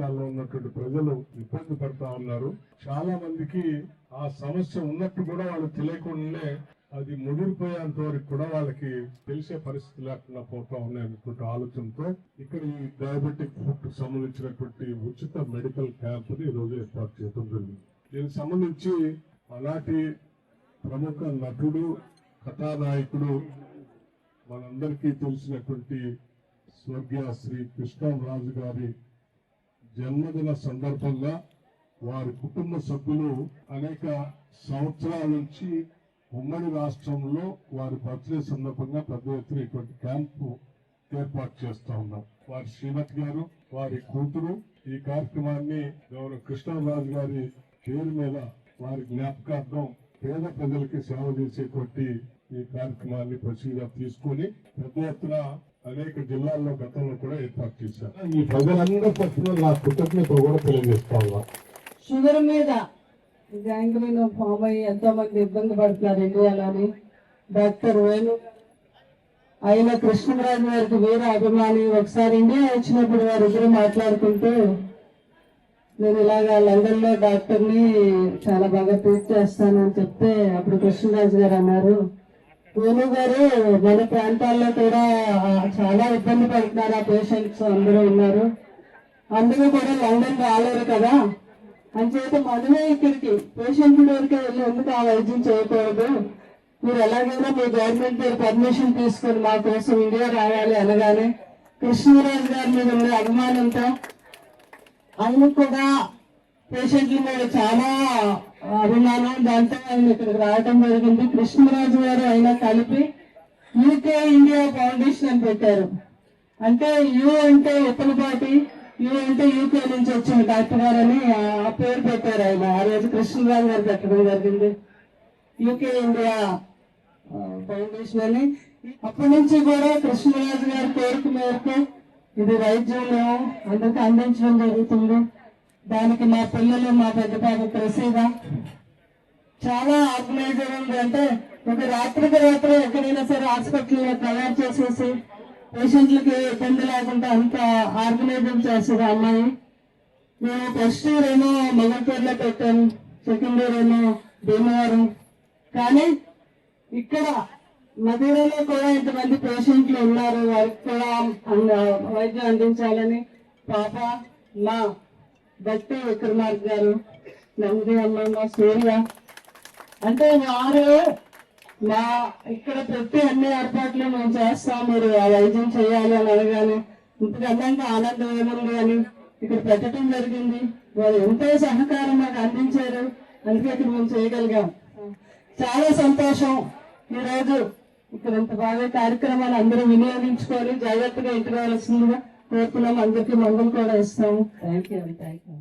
ప్రాంతాల్లో ఉన్నటువంటి ప్రజలు ఇబ్బంది పడతా ఉన్నారు. చాలా మందికి ఆ సమస్య ఉన్నట్టు కూడా వాళ్ళు తెలియకుండానే అది ముదిరిపోయేంత వరకు కూడా వాళ్ళకి తెలిసే పరిస్థితి లేకుండా పోతా ఉన్నాయన్నటువంటి ఆలోచనతో ఇక్కడ ఈ డయాబెటిక్ ఫుడ్ సంబంధించినటువంటి ఉచిత మెడికల్ క్యాంప్ ని ఈ రోజు ఏర్పాటు చేయడం జరిగింది. దీనికి సంబంధించి అలాంటి ప్రముఖ నటుడు, కథానాయకుడు, మనందరికీ తెలిసినటువంటి స్వర్గీయ శ్రీ కృష్ణరాజు గారి జన్మదిన సందర్భంగా వారి కుటుంబ సభ్యులు అనేక సంవత్సరాల నుంచి ఉమ్మడి రాష్ట్రంలో వారి బర్త్డే సందర్భంగా పెద్ద ఎత్తున ఇటువంటి క్యాంపు ఏర్పాటు చేస్తా ఉన్నాం. వారి శ్రీమతి గారు, వారి కూతురు ఈ కార్యక్రమాన్ని గౌరవ కృష్ణరాజు గారి పేరు మీద వారి జ్ఞాపకార్థం పేద ప్రజలకి సేవ చేసేటువంటి ఈ కార్యక్రమాన్ని ప్రసిద్ధిగా తీసుకుని పెద్ద ఎత్తున అనేక జిల్లాల్లో గతంలో కూడా ఏర్పాటు చేశారు. ఈ ప్రజలందరి తరఫున నా కృతజ్ఞత కూడా తెలియజేస్తా ఉన్నా. షుగర్ మీద గ్యాంగ్రీన్ ఫామ్ అయ్యి ఎంతో మంది ఇబ్బంది పడుతున్నారు ఇండియాలోని. డాక్టర్ వేణు ఆయన కృష్ణరాజు గారికి వేరే అభిమాని. ఒకసారి ఇండియా వచ్చినప్పుడు వారిద్దరు మాట్లాడుకుంటూ నేను ఇలాగా లండన్ లో డాక్టర్ని చాలా బాగా ట్రీట్ చేస్తానని చెప్తే అప్పుడు కృష్ణరాజు గారు అన్నారు, వేణు గారు మన ప్రాంతాల్లో కూడా చాలా ఇబ్బంది పడుతున్నారు, ఆ పేషెంట్స్ అందరూ ఉన్నారు, అందరూ కూడా లండన్ రాలేరు కదా, అంచేత మనమే ఇక్కడికి పేషెంట్ వరకే వెళ్ళి ఎందుకు ఆ వైద్యం చేయకూడదు, మీరు ఎలాగైనా మీ గవర్నమెంట్ దగ్గర పర్మిషన్ తీసుకొని మా కోసం ఇండియా రావాలి అనగానే కృష్ణరాజు గారి మీద ఉన్న అభిమానంతో ఆయన కూడా పేషెంట్ల మీద చాలా అభిమానం, దాంతో ఆయన ఇక్కడికి రావడం జరిగింది. కృష్ణరాజు గారు ఆయన కలిపి యూకే ఇండియా ఫౌండేషన్ అని పెట్టారు. అంటే యూ అంటే ఉత్తలపాటి, యూ అంటే యూకే నుంచి వచ్చిన డాక్టర్ గారు అని ఆ పేరు పెట్టారు ఆయన. ఆ రోజు కృష్ణరాజు గారు పెట్టడం జరిగింది యూకే ఇండియా ఫౌండేషన్ అని. అప్పటి నుంచి కూడా కృష్ణరాజు గారి కోరిక మేరకు ఇది వైద్యం అందరికి అందించడం జరుగుతుంది. దానికి మా పిల్లలు, మా పెద్ద పాప ప్రసీద చాలా ఆర్గనైజర్ ఉంది. అంటే ఒక రాత్రికి రాత్రి ఎక్కడైనా సరే హాస్పిటల్లో తయారు చేసేసి పేషెంట్లకి ఇబ్బంది లేకుండా అంత ఆర్గనైజర్ చేస్తుంది అమ్మాయి. నేను ఫస్ట్ ఇయర్ ఏమో మగపేరులో పెట్టాను, సెకండ్ ఇయర్ ఏమో భీమవరం. కానీ ఇక్కడ మధురలో కూడా ఇంతమంది పేషెంట్లు ఉన్నారు, వారికి కూడా వైద్యం అందించాలని పాప మా భక్తి విక్రమార్క్ గారు, నంది అమ్మ, సూర్య అంటే వారు మా ఇక్కడ ప్రతి అన్ని ఏర్పాట్లు మేము చేస్తాం, మీరు ఆ వైద్యం చేయాలి అని అనగానే ఇంతకంటే ఆనందం ఏముంది అని ఇక్కడ పెట్టడం జరిగింది. వారు ఎంతో సహకారం మాకు అందించారు, అందుకే ఇక్కడ మేము చేయగలిగాం. చాలా సంతోషం. ఈరోజు ఇక్కడ ఇంత బాగా కార్యక్రమాలు అందరూ వినియోగించుకొని జాగ్రత్తగా ఇంటికి రావాల్సిందిగా కోరుకున్నాం. అందరికీ మందులు కూడా ఇస్తాము. Thank you.